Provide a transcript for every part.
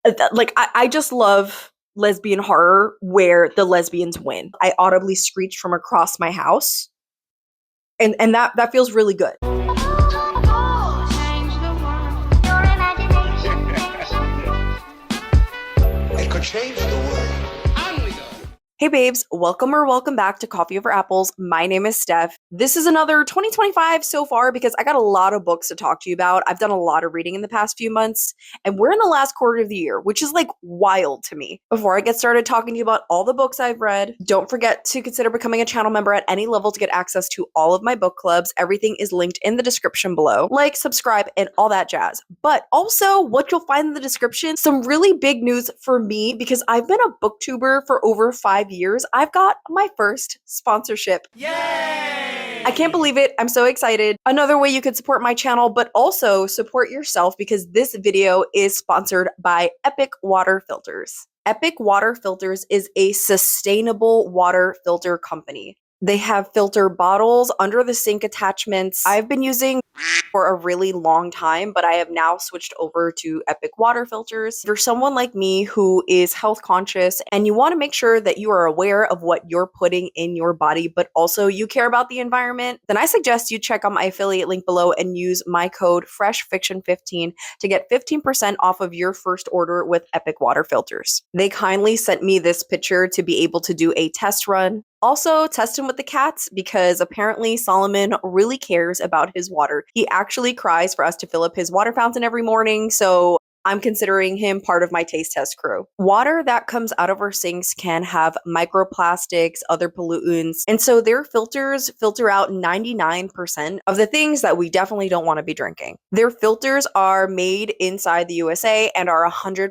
I just love lesbian horror where the lesbians win. I audibly screeched from across my house, and that feels really good. It could change the world. Hey babes, welcome back to Coffee Over Apples. My name is Steph. This is another 2025 so far because I got a lot of books to talk to you about. I've done a lot of reading in the past few months, and we're in the last quarter of the year, which is like wild to me. Before I get started talking to you about all the books I've read, don't forget to consider becoming a channel member at any level to get access to all of my book clubs. Everything is linked in the description below. Like, subscribe, and all that jazz. But also, what you'll find in the description, some really big news for me because I've been a booktuber for over 5 years. I've got my first sponsorship. Yay! I can't believe it. I'm so excited. Another way you could support my channel, but also support yourself because this video is sponsored by Epic Water Filters. Epic Water Filters is a sustainable water filter company. They have filter bottles, under the sink attachments. I've been using for a really long time, but I have now switched over to Epic Water Filters. If you're someone like me who is health conscious and you want to make sure that you are aware of what you're putting in your body, but also you care about the environment, then I suggest you check out my affiliate link below and use my code FreshFiction15 to get 15% off of your first order with Epic Water Filters. They kindly sent me this picture to be able to do a test run. Also, test him with the cats because apparently Solomon really cares about his water. He actually cries for us to fill up his water fountain every morning, so I'm considering him part of my taste test crew. Water that comes out of our sinks can have microplastics, other pollutants, and so their filters filter out 99% of the things that we definitely don't want to be drinking. Their filters are made inside the USA and are 100%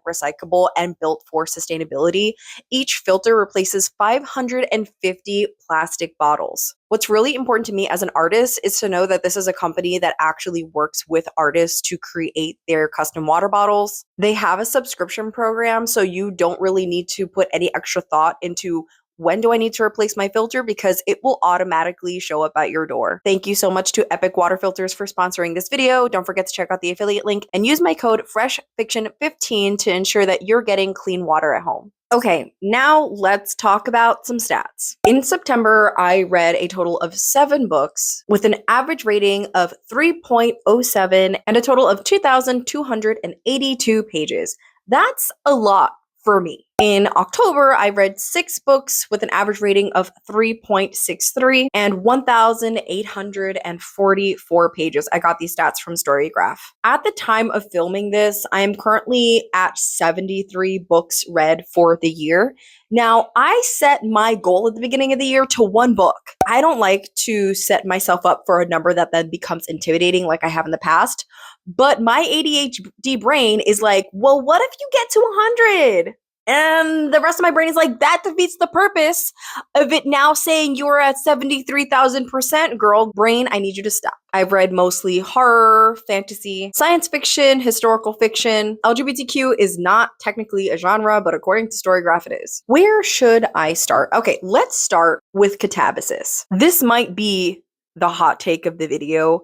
recyclable and built for sustainability. Each filter replaces 550 plastic bottles. What's really important to me as an artist is to know that this is a company that actually works with artists to create their custom water bottles. They have a subscription program, so you don't really need to put any extra thought into when do I need to replace my filter because it will automatically show up at your door. Thank you so much to Epic Water Filters for sponsoring this video. Don't forget to check out the affiliate link and use my code FreshFiction15 to ensure that you're getting clean water at home. Okay, now let's talk about some stats. In September, I read a total of 7 books with an average rating of 3.07 and a total of 2,282 pages. That's a lot for me. In October, I read 6 books with an average rating of 3.63 and 1,844 pages. I got these stats from Storygraph. At the time of filming this, I am currently at 73 books read for the year. Now, I set my goal at the beginning of the year to 1 book. I don't like to set myself up for a number that then becomes intimidating like I have in the past. But my ADHD brain is like, well, what if you get to 100? And the rest of my brain is like, that defeats the purpose of it now saying you're at 73,000%. Girl, brain, I need you to stop. I've read mostly horror, fantasy, science fiction, historical fiction. LGBTQ is not technically a genre, but according to Storygraph it is. Where should I start? Okay, let's start with Katabasis. This might be the hot take of the video.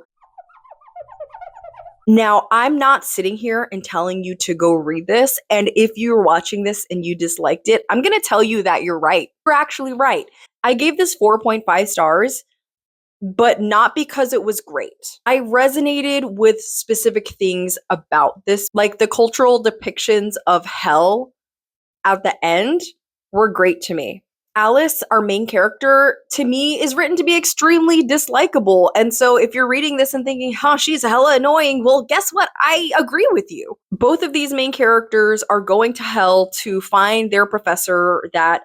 Now, I'm not sitting here and telling you to go read this, and if you're watching this and you disliked it, I'm going to tell you that you're right. You're actually right. I gave this 4.5 stars, but not because it was great. I resonated with specific things about this, like the cultural depictions of hell at the end were great to me. Alice, our main character, to me, is written to be extremely dislikable. And so if you're reading this and thinking, huh, she's hella annoying, well, guess what? I agree with you. Both of these main characters are going to hell to find their professor that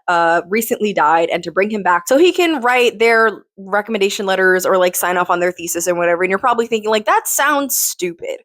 recently died and to bring him back so he can write their recommendation letters or like sign off on their thesis and whatever. And you're probably thinking like, that sounds stupid.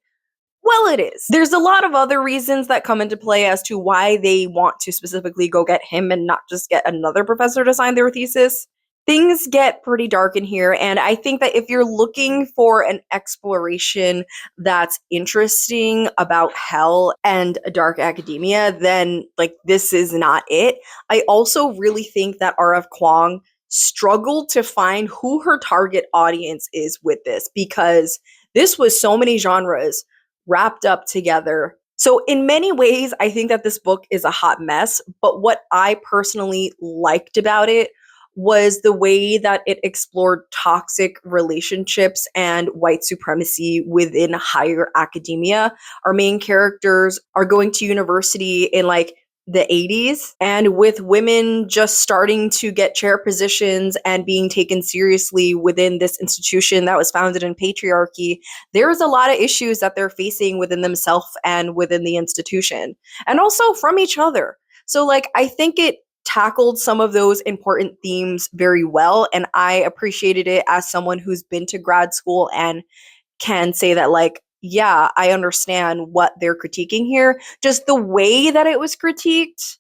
Well, it is. There's a lot of other reasons that come into play as to why they want to specifically go get him and not just get another professor to sign their thesis. Things get pretty dark in here, and I think that if you're looking for an exploration that's interesting about hell and dark academia, then like this is not it. I also really think that R.F. Kuang struggled to find who her target audience is with this because this was so many genres wrapped up together So in many ways, I think that this book is a hot mess, but what I personally liked about it was the way that it explored toxic relationships and white supremacy within higher academia. Our main characters are going to university in like the 80s, and with women just starting to get chair positions and being taken seriously within this institution that was founded in patriarchy, there's a lot of issues that they're facing within themselves and within the institution, and also from each other. So, like, I think it tackled some of those important themes very well, and I appreciated it as someone who's been to grad school and can say that, like, yeah, I understand what they're critiquing here. Just the way that it was critiqued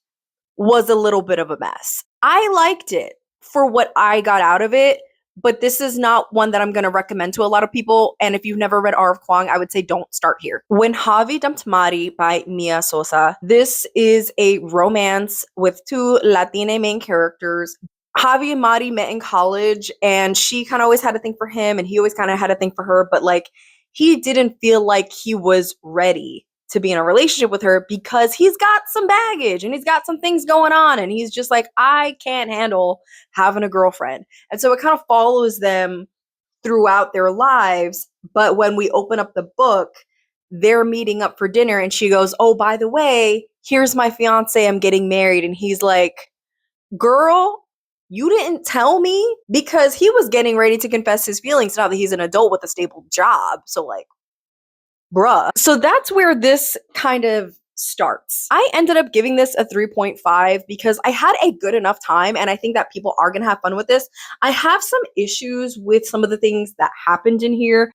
was a little bit of a mess. I liked it for what I got out of it, but this is not one that I'm going to recommend to a lot of people. And if you've never read R of Kwang, I would say don't start here. When Javi Dumped Mari by Mia Sosa. This is a romance with two Latina main characters. Javi and Mari met in college, and she kind of always had a thing for him, and he always kind of had a thing for her, but like he didn't feel like he was ready to be in a relationship with her because he's got some baggage and he's got some things going on, and he's just like, I can't handle having a girlfriend. And so it kind of follows them throughout their lives. But when we open up the book, they're meeting up for dinner, and she goes, oh, by the way, here's my fiance, I'm getting married. And he's like, girl, you didn't tell me, because he was getting ready to confess his feelings now that he's an adult with a stable job. So like, bruh. So that's where this kind of starts. I ended up giving this a 3.5 because I had a good enough time, and I think that people are going to have fun with this. I have some issues with some of the things that happened in here.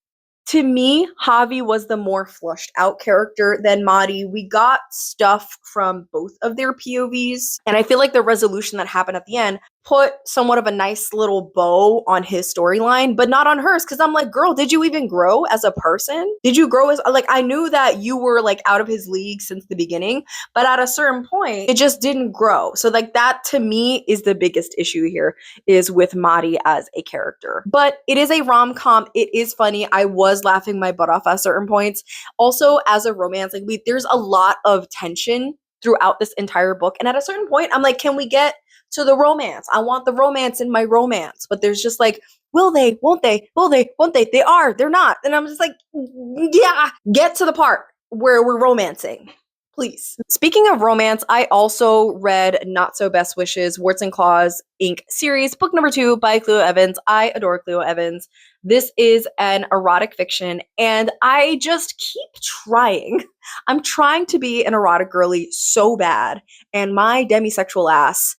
To me, Javi was the more flushed out character than Mari. We got stuff from both of their POVs, and I feel like the resolution that happened at the end put somewhat of a nice little bow on his storyline, but not on hers, because I'm like, girl, did you even grow as a person? Did you grow as, like, I knew that you were like out of his league since the beginning, but at a certain point, it just didn't grow. So like that to me is the biggest issue here, is with Mari as a character. But it is a rom-com. It is funny. I was laughing my butt off at certain points. Also, as a romance, like there's a lot of tension throughout this entire book. And at a certain point, I'm like, can we get to the romance? I want the romance in my romance. But there's just like, will they, won't they, will they, won't they? They are, they're not. And I'm just like, yeah, get to the part where we're romancing, please. Speaking of romance, I also read Not So Best Wishes, Warts and Claws Inc. series, book number 2 by Cleo Evans. I adore Cleo Evans. This is an erotic fiction, and I just keep trying. I'm trying to be an erotic girly so bad, and my demisexual ass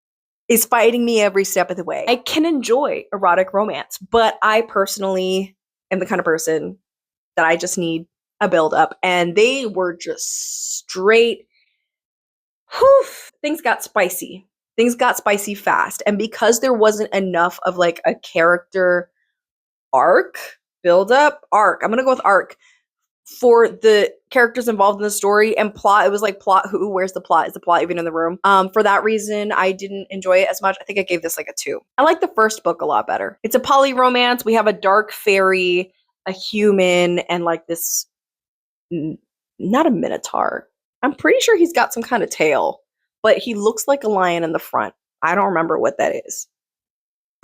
is fighting me every step of the way. I can enjoy erotic romance, but I personally am the kind of person that I just need a build up, and they were just straight, whew, things got spicy. Things got spicy fast, and because there wasn't enough of like a character arc, build up, arc. I'm gonna go with arc for the characters involved in the story, and plot. It was like plot who, where's the plot? Is the plot even in the room? For that reason, I didn't enjoy it as much. I think I gave this like a 2. I like the first book a lot better. It's a poly romance. We have a dark fairy, a human, and like this, not a minotaur. I'm pretty sure he's got some kind of tail, but he looks like a lion in the front. I don't remember what that is,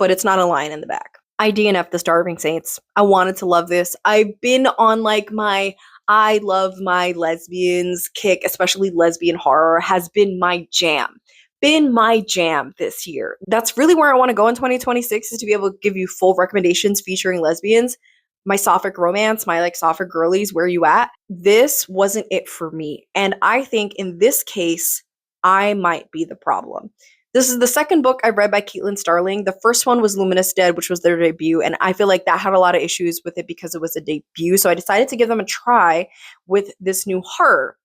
but it's not a lion in the back. I DNF the Starving Saints. I wanted to love this. I've been on like my I love my lesbians kick, especially lesbian horror has been my jam. Been my jam this year. That's really where I want to go in 2026, is to be able to give you full recommendations featuring lesbians. My sapphic romance, my like sapphic girlies, where you at? This wasn't it for me. And I think in this case, I might be the problem. This is the second book I read by Caitlin Starling. The first one was Luminous Dead, which was their debut, and I feel like that had a lot of issues with it because it was a debut, so I decided to give them a try with this new horror.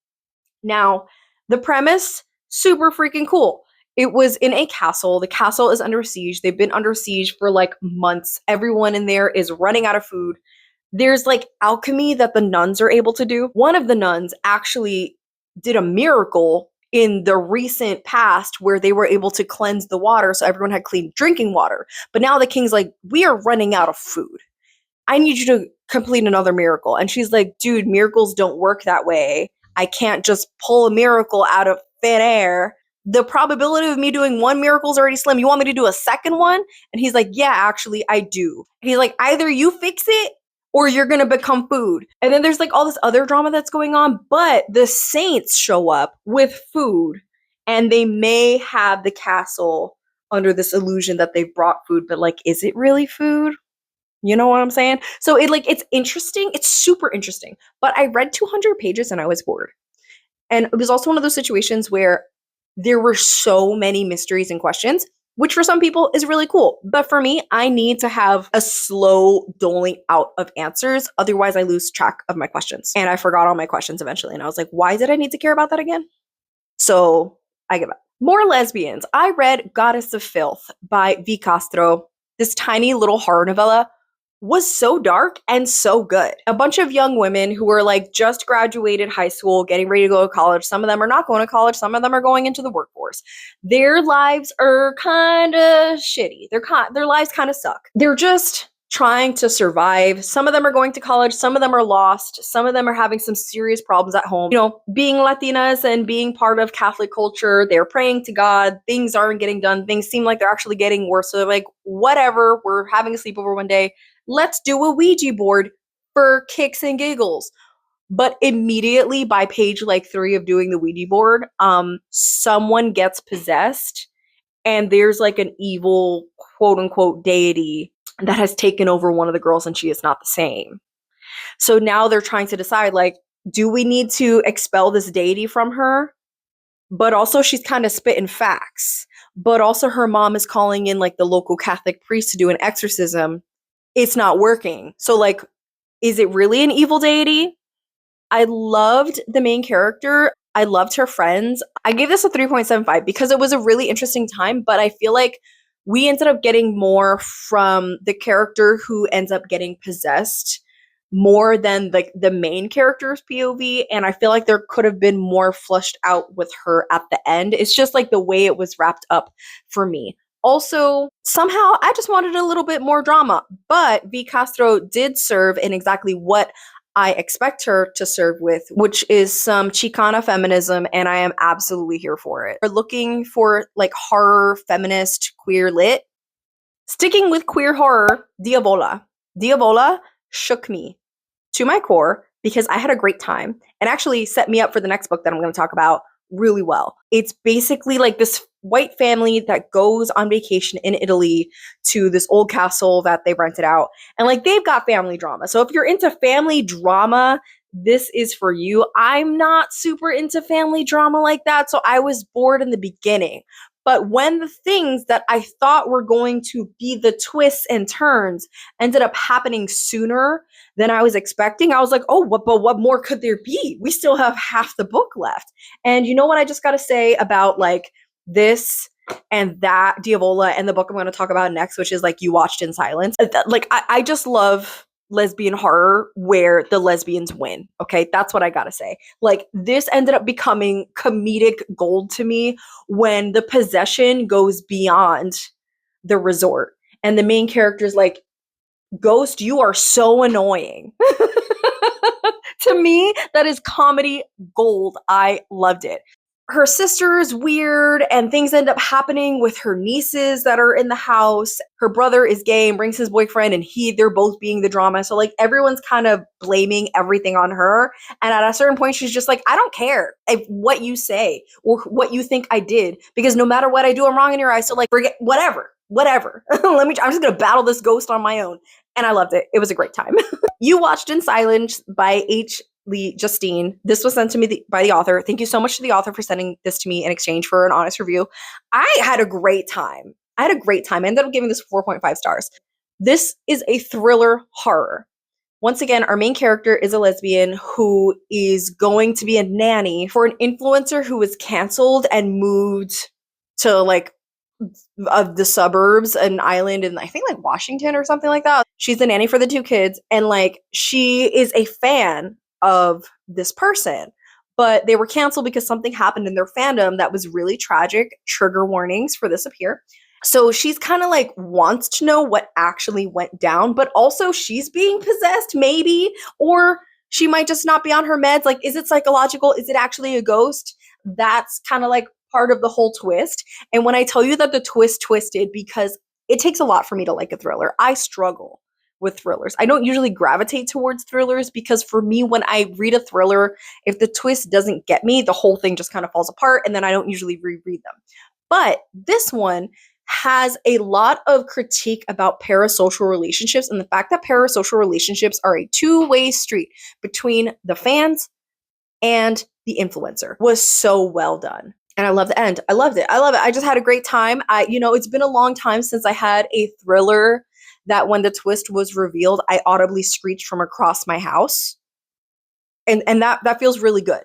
Now, the premise, super freaking cool. It was in a castle. The castle is under siege. They've been under siege for like months. Everyone in there is running out of food. There's like alchemy that the nuns are able to do. One of the nuns actually did a miracle in the recent past where they were able to cleanse the water so everyone had clean drinking water. But now the king's like, we are running out of food. I need you to complete another miracle. And she's like, dude, miracles don't work that way. I can't just pull a miracle out of thin air. The probability of me doing one miracle is already slim. You want me to do a second one? And he's like, yeah, actually, I do. And he's like, either you fix it or you're going to become food. And then there's like all this other drama that's going on, but the saints show up with food and they may have the castle under this illusion that they've brought food, but like, is it really food? You know what I'm saying? So it's interesting. It's super interesting. But I read 200 pages and I was bored. And it was also one of those situations where there were so many mysteries and questions, which for some people is really cool. But for me, I need to have a slow doling out of answers. Otherwise, I lose track of my questions. And I forgot all my questions eventually. And I was like, why did I need to care about that again? So I give up. More lesbians. I read Goddess of Filth by V. Castro. This tiny little horror novella was so dark and so good. A bunch of young women who were like just graduated high school, getting ready to go to college. Some of them are not going to college. Some of them are going into the workforce. Their lives are kind of shitty. Their lives kind of suck. They're just trying to survive. Some of them are going to college. Some of them are lost. Some of them are having some serious problems at home. You know, being Latinas and being part of Catholic culture, they're praying to God. Things aren't getting done. Things seem like they're actually getting worse. So they're like, whatever, we're having a sleepover one day. Let's do a Ouija board for kicks and giggles. But immediately by page like 3 of doing the Ouija board, someone gets possessed and there's like an evil quote unquote deity that has taken over one of the girls and she is not the same. So now they're trying to decide, like, do we need to expel this deity from her? But also she's kind of spitting facts. But also her mom is calling in like the local Catholic priest to do an exorcism. It's not working. So like, is it really an evil deity? I loved the main character. I loved her friends. I gave this a 3.75 because it was a really interesting time, but I feel like we ended up getting more from the character who ends up getting possessed more than like the main character's POV. And I feel like there could have been more fleshed out with her at the end. It's just like the way it was wrapped up for me. Also, somehow I just wanted a little bit more drama, but V. Castro did serve in exactly what I expect her to serve with, which is some Chicana feminism, and I am absolutely here for it. We're looking for like horror, feminist, queer lit. Sticking with queer horror, Diavola. Diavola shook me to my core because I had a great time and actually set me up for the next book that I'm going to talk about really well. It's basically like this white family that goes on vacation in Italy to this old castle that they rented out. And like they've got family drama. So if you're into family drama, this is for you. I'm not super into family drama like that. So I was bored in the beginning. But when the things that I thought were going to be the twists and turns ended up happening sooner than I was expecting, I was like, oh, what more could there be? We still have half the book left. And you know what I just got to say about like this and that Diavola and the book I'm going to talk about next, which is like You Watched in Silence. Like, I just love lesbian horror where the lesbians win. Okay, that's what I gotta say. Like, this ended up becoming comedic gold to me when the possession goes beyond the resort and the main character's like, Ghost, you are so annoying. To me, that is comedy gold. I loved it. Her sister is weird and things end up happening with her nieces that are in the house. Her brother is gay and brings his boyfriend and they're both being the drama. So like everyone's kind of blaming everything on her. And at a certain point, she's just like, I don't care what you say or what you think I did, because no matter what I do, I'm wrong in your eyes. So like, forget whatever. I'm just going to battle this ghost on my own. And I loved it. It was a great time. You Watched in Silence by H. Lee Justine. This was sent to me by the author. Thank you so much to the author for sending this to me in exchange for an honest review. I had a great time. I ended up giving this 4.5 stars. This is a thriller horror. Once again, our main character is a lesbian who is going to be a nanny for an influencer who was canceled and moved to like of the suburbs, an island in I think like Washington or something like that. She's the nanny for the two kids, and like she is a fan of this person, but they were canceled because something happened in their fandom that was really tragic. Trigger warnings for this up here. So she's kind of like wants to know what actually went down, but also she's being possessed maybe, or She might just not be on her meds. Like, is it psychological? Is it actually a ghost? That's kind of like part of the whole twist. And when I tell you that the twist twisted, because it takes a lot for me to like a thriller. I struggle with thrillers. I don't usually gravitate towards thrillers because for me, when I read a thriller, if the twist doesn't get me, the whole thing just kind of falls apart and then I don't usually reread them. But this one has a lot of critique about parasocial relationships and the fact that parasocial relationships are a two-way street between the fans and the influencer was so well done. And I love the end. I loved it. I love it. I just had a great time. It's been a long time since I had a thriller that when the twist was revealed, I audibly screeched from across my house. And that feels really good.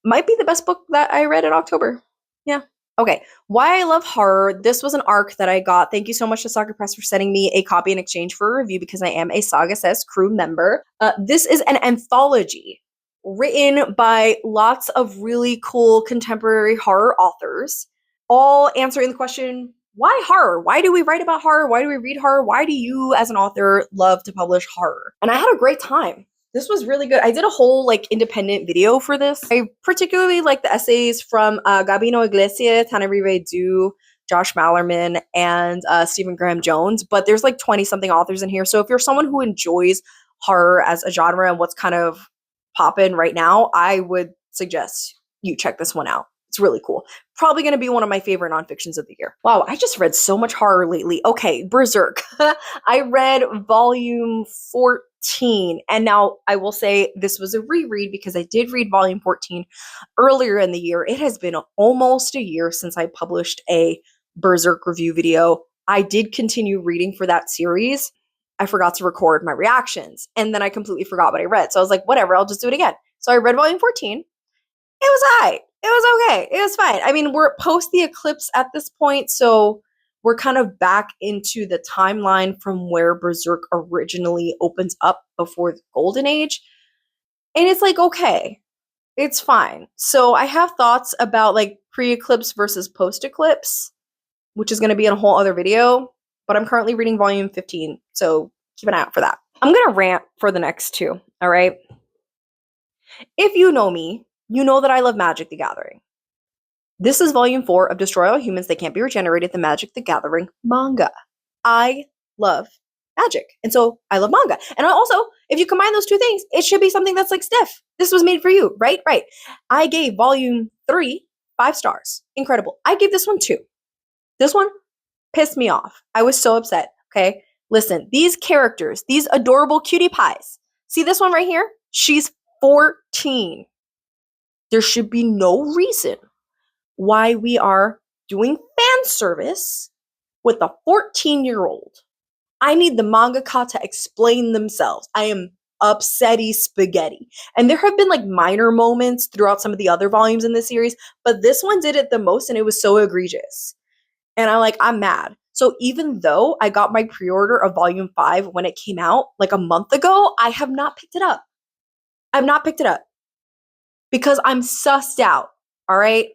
Might be the best book that I read in October. Yeah. Okay, why I love horror. This was an arc that I got. Thank you so much to Sagapress for sending me a copy in exchange for a review because I am a Saga crew member. This is an anthology written by lots of really cool contemporary horror authors, all answering the question, why horror? Why do we write about horror? Why do we read horror? Why do you, as an author, love to publish horror? And I had a great time. This was really good. I did a whole independent video for this. I particularly like the essays from Gabi Iglesias, Tana Du, Josh Mallerman, and Stephen Graham Jones. But there's 20 something authors in here. So if you're someone who enjoys horror as a genre and what's kind of poppin' right now, I would suggest you check this one out. It's really cool. Probably going to be one of my favorite nonfictions of the year. Wow, I just read so much horror lately. Okay, Berserk. I read volume 14. And now I will say this was a reread because I did read volume 14 earlier in the year. It has been almost a year since I published a Berserk review video. I did continue reading for that series. I forgot to record my reactions. And then I completely forgot what I read. So I was like, whatever, I'll just do it again. So I read volume 14. It was alright. It was okay. It was fine. I mean, we're post the eclipse at this point, so we're kind of back into the timeline from where Berserk originally opens up before the Golden Age. And it's okay. It's fine. So I have thoughts about pre-eclipse versus post-eclipse, which is going to be in a whole other video, but I'm currently reading volume 15, so keep an eye out for that. I'm going to rant for the next two, all right? If you know me, you know that I love Magic the Gathering. This is volume 4 of Destroy All Humans They Can't Be Regenerated, the Magic the Gathering manga. I love Magic, and so I love manga. And also, if you combine those two things, it should be something that's stiff. This was made for you, right? Right. I gave volume 3 5 stars. Incredible. I gave this one 2. This one pissed me off. I was so upset, okay? Listen, these characters, these adorable cutie pies. See this one right here? She's 14. There should be no reason why we are doing fan service with a 14-year-old. I need the mangaka to explain themselves. I am upsetty spaghetti. And there have been minor moments throughout some of the other volumes in this series, but this one did it the most and it was so egregious. And I'm mad. So even though I got my pre-order of volume 5 when it came out a month ago, I have not picked it up. I've not picked it up. Because I'm sussed out, all right?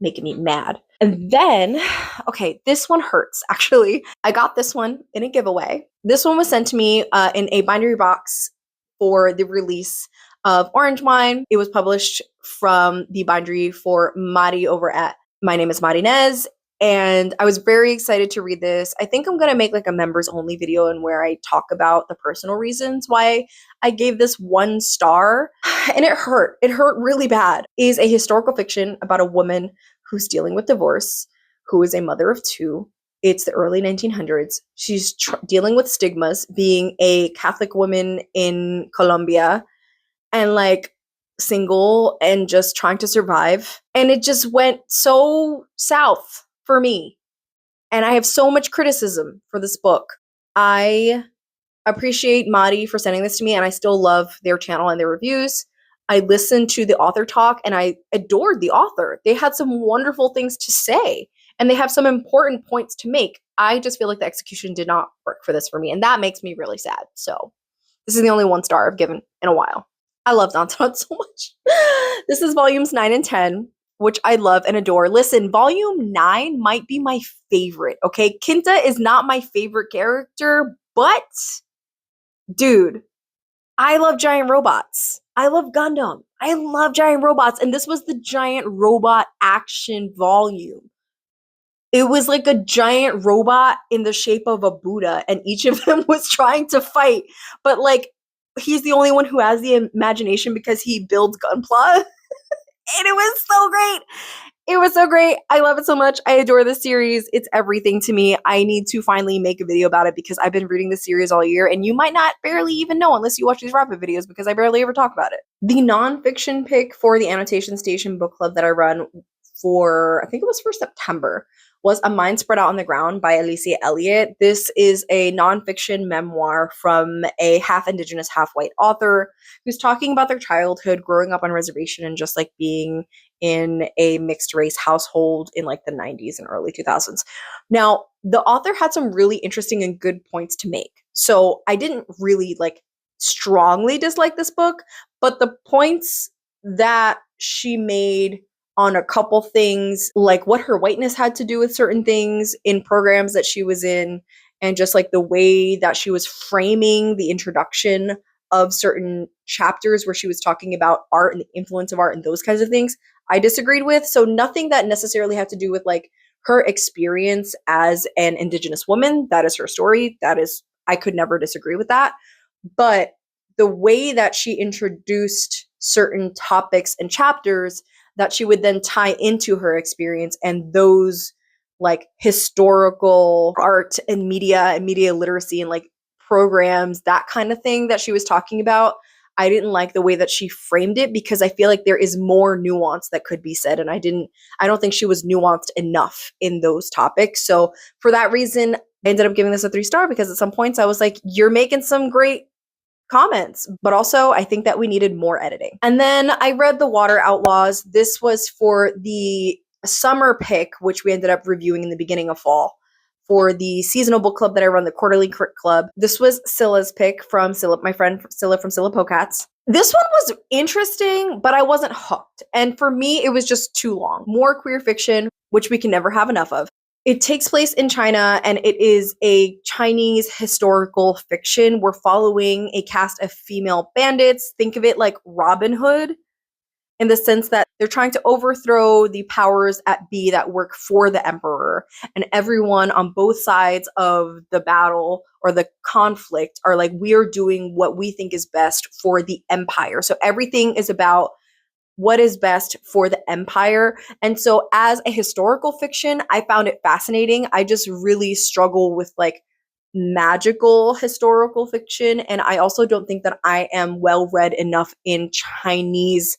Making me mad. And then, okay, this one hurts, actually. I got this one in a giveaway. This one was sent to me in a bindery box for the release of Orange Wine. It was published from the bindery for Mari over at My Name is Marinez. And I was very excited to read this. I think I'm going to make a members only video and where I talk about the personal reasons why I gave this 1 star. And it hurt. It hurt really bad. It is a historical fiction about a woman who's dealing with divorce, who is a mother of 2. It's the early 1900s. She's dealing with stigmas, being a Catholic woman in Colombia and single and just trying to survive. And it just went so south for me. And I have so much criticism for this book. I appreciate Madi for sending this to me, and I still love their channel and their reviews. I listened to the author talk, and I adored the author. They had some wonderful things to say, and they have some important points to make. I just feel like the execution did not work for this for me, and that makes me really sad. So this is the only 1 star I've given in a while. I love Danton so much. This is volumes 9 and 10. Which I love and adore. Listen, volume 9 might be my favorite, okay? Kinta is not my favorite character, but dude, I love giant robots. I love Gundam. I love giant robots. And this was the giant robot action volume. It was like a giant robot in the shape of a Buddha, and each of them was trying to fight. But like, he's the only one who has the imagination because he builds Gunpla. And it was so great. It was so great. I love it so much. I adore this series. It's everything to me. I need to finally make a video about it because I've been reading this series all year, and you might not barely even know unless you watch these wrap-up videos because I barely ever talk about it. The nonfiction pick for the Annotation Station book club that I run for, I think it was for September, was A Mind Spread Out on the Ground by Alicia Elliott. This is a nonfiction memoir from a half Indigenous, half white author who's talking about their childhood growing up on reservation and just like being in a mixed race household in like the 90s and early 2000s. Now, the author had some really interesting and good points to make. So I didn't really like strongly dislike this book, but the points that she made on a couple things, like what her whiteness had to do with certain things in programs that she was in, and just like the way that she was framing the introduction of certain chapters where she was talking about art and the influence of art and those kinds of things, I disagreed with. So nothing that necessarily had to do with like her experience as an Indigenous woman. That is her story. I could never disagree with that. But the way that she introduced certain topics and chapters that she would then tie into her experience and those like historical art and media literacy and like programs, that kind of thing that she was talking about, I didn't like the way that she framed it because I feel like there is more nuance that could be said, and I don't think she was nuanced enough in those topics. So for that reason, I ended up giving this a 3-star because at some points I was like, you're making some great comments, but also I think that we needed more editing. And then I read The Water Outlaws. This was for the summer pick, which we ended up reviewing in the beginning of fall for the seasonal book club that I run, the quarterly crit club. This was Scylla's pick from Scylla, my friend Scylla from Scylla Pocats. This one was interesting, but I wasn't hooked. And for me, it was just too long. More queer fiction, which we can never have enough of. It takes place in China, and it is a Chinese historical fiction. We're following a cast of female bandits. Think of it like Robin Hood, in the sense that they're trying to overthrow the powers at be that work for the emperor. And everyone on both sides of the battle or the conflict are like, we are doing what we think is best for the empire. So everything is about what is best for the empire. And so as a historical fiction, I found it fascinating. I just really struggle with like magical historical fiction. And I also don't think that I am well read enough in Chinese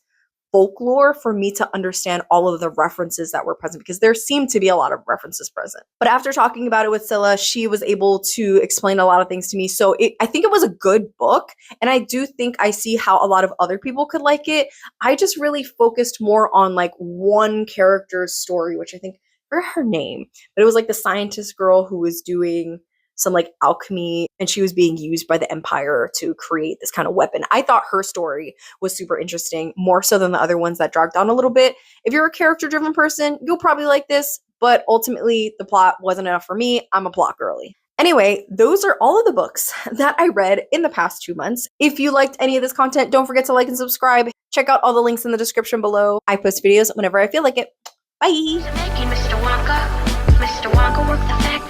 folklore for me to understand all of the references that were present, because there seemed to be a lot of references present. But after talking about it with Scylla, she was able to explain a lot of things to me. So I think it was a good book. And I do think I see how a lot of other people could like it. I just really focused more on like one character's story, which I think, I forgot her name, but it was like the scientist girl who was doing some like alchemy, and she was being used by the empire to create this kind of weapon. I thought her story was super interesting, more so than the other ones that dragged down a little bit. If you're a character driven person, you'll probably like this, but ultimately the plot wasn't enough for me. I'm a plot girly. Anyway, those are all of the books that I read in the past 2 months. If you liked any of this content, don't forget to like and subscribe. Check out all the links in the description below. I post videos whenever I feel like it. Bye! Mr. Wonka worked the factory.